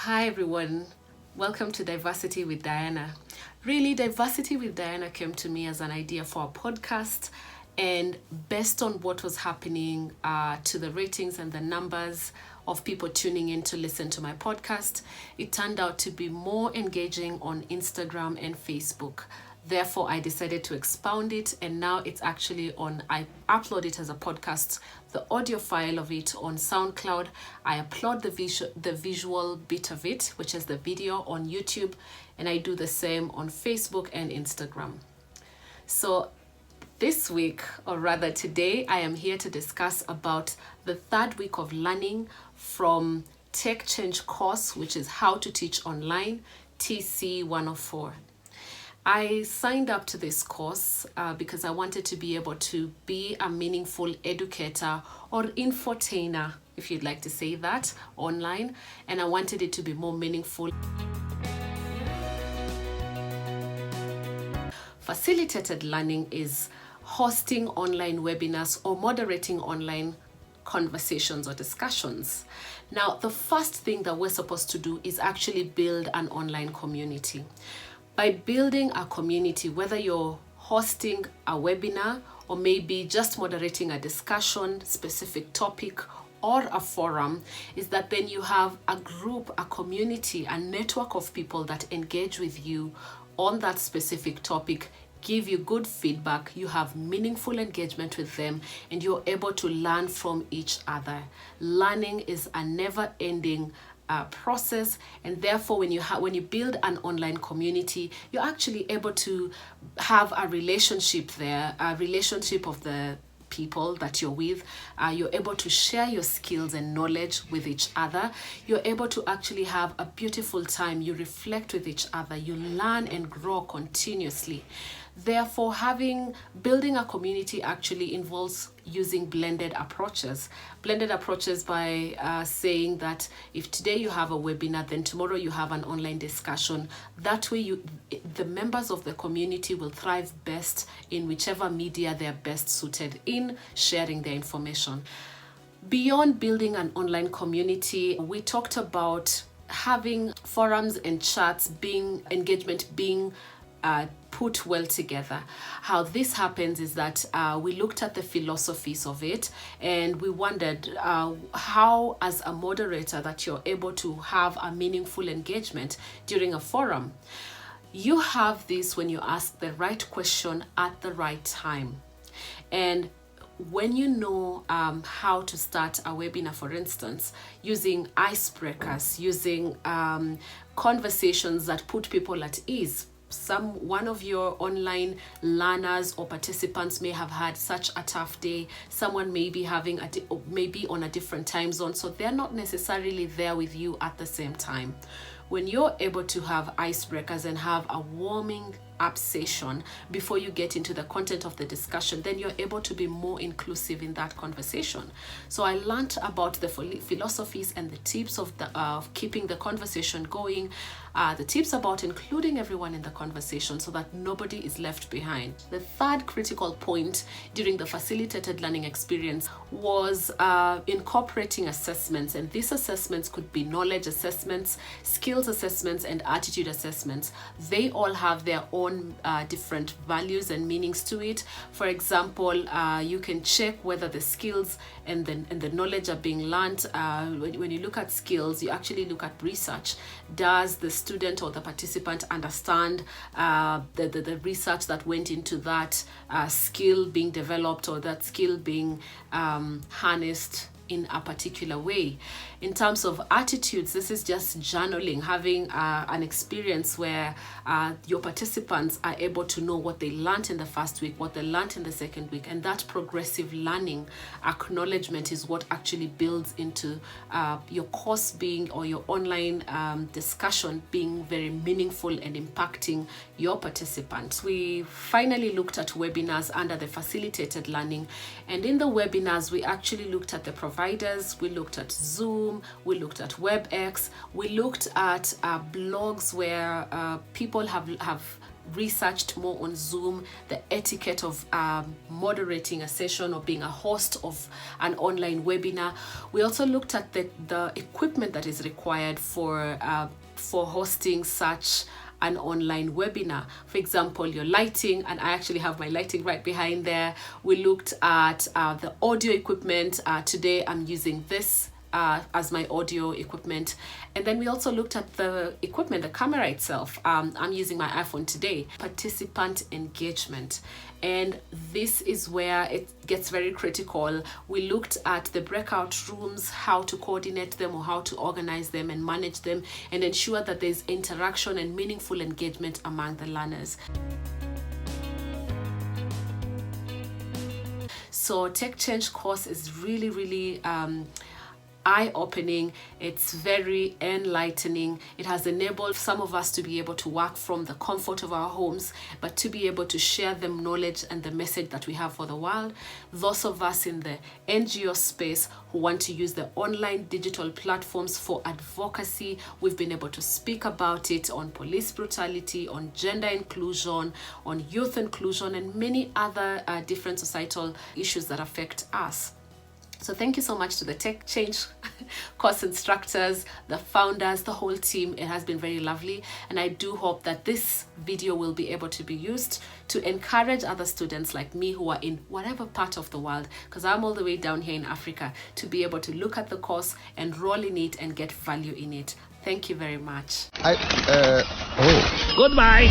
Hi everyone, welcome to Diversity with Diana. Really, Diversity with Diana came to me as an idea for a podcast, and based on what was happening to the ratings and the numbers of people tuning in to listen to my podcast, it turned out to be more engaging on Instagram and Facebook. Therefore, I decided to expound it, and now it's actually I upload it as a podcast, the audio file of it on SoundCloud. I upload the visual bit of it, which is the video, on YouTube, and I do the same on Facebook and Instagram. So this week, or rather today, I am here to discuss about the third week of learning from Tech Change course, which is How to Teach Online, TC 104. I signed up to this course because I wanted to be able to be a meaningful educator or infotainer, if you'd like to say that, online, and I wanted it to be more meaningful. Facilitated learning is hosting online webinars or moderating online conversations or discussions. Now, the first thing that we're supposed to do is actually build an online community. By building a community, whether you're hosting a webinar or maybe just moderating a discussion, specific topic, or a forum, is that then you have a group, a community, a network of people that engage with you on that specific topic, give you good feedback, you have meaningful engagement with them, and you're able to learn from each other. Learning is a never-ending process, and therefore when you build an online community, you're actually able to have a relationship there, a relationship of the people that you're with. You're able to share your skills and knowledge with each other. You're able to actually have a beautiful time. You reflect with each other. You learn and grow continuously. Therefore, building a community actually involves using blended approaches. Blended approaches by saying that if today you have a webinar, then tomorrow you have an online discussion. That way the members of the community will thrive best in whichever media they're best suited in sharing their information. Beyond building an online community, we talked about having forums and chats engagement being put well together. How this happens is that we looked at the philosophies of it, and we wondered how, as a moderator, that you're able to have a meaningful engagement during a forum. You have this when you ask the right question at the right time. And when you know how to start a webinar, for instance, using icebreakers, using conversations that put people at ease. One of your online learners or participants may have had such a tough day. Someone may be maybe on a different time zone, so they're not necessarily there with you at the same time. When you're able to have icebreakers and have a warming up session before you get into the content of the discussion, then you're able to be more inclusive in that conversation. So I learned about the philosophies and the tips of keeping the conversation going, the tips about including everyone in the conversation so that nobody is left behind. The third critical point during the facilitated learning experience was incorporating assessments, and these assessments could be knowledge assessments, skills assessments, and attitude assessments. They all have their own different values and meanings to it. For example, you can check whether the skills and the knowledge are being learned. When you look at skills, you actually look at research. Does the student or the participant understand the research that went into that skill being developed or that skill being harnessed in a particular way? In terms of attitudes, this is just journaling, having an experience where your participants are able to know what they learned in the first week, what they learned in the second week, and that progressive learning acknowledgement is what actually builds into your course being, or your online discussion being, very meaningful and impacting your participants. We finally looked at webinars under the facilitated learning, and in the webinars we actually looked at the providers, we looked at Zoom, we looked at WebEx, we looked at blogs where people have researched more on Zoom, the etiquette of moderating a session or being a host of an online webinar. We also looked at the equipment that is required for hosting such an online webinar. For example, your lighting, and I actually have my lighting right behind there. We looked at the audio equipment. Today I'm using this as my audio equipment. And then we also looked at the equipment, the camera itself. I'm using my iPhone today. Participant engagement. And this is where it gets very critical. We looked at the breakout rooms, how to coordinate them or how to organize them and manage them and ensure that there's interaction and meaningful engagement among the learners. So Tech Change course is really eye-opening. It's very enlightening. It has enabled some of us to be able to work from the comfort of our homes, but to be able to share the knowledge and the message that we have for the world. Those of us in the NGO space who want to use the online digital platforms for advocacy, we've been able to speak about it on police brutality, on gender inclusion, on youth inclusion, and many other different societal issues that affect us. So thank you so much to the Tech Change course instructors, the founders, the whole team. It has been very lovely, and I do hope that this video will be able to be used to encourage other students like me who are in whatever part of the world, because I'm all the way down here in Africa, to be able to look at the course, enroll in it, and get value in it. Thank you very much. Goodbye.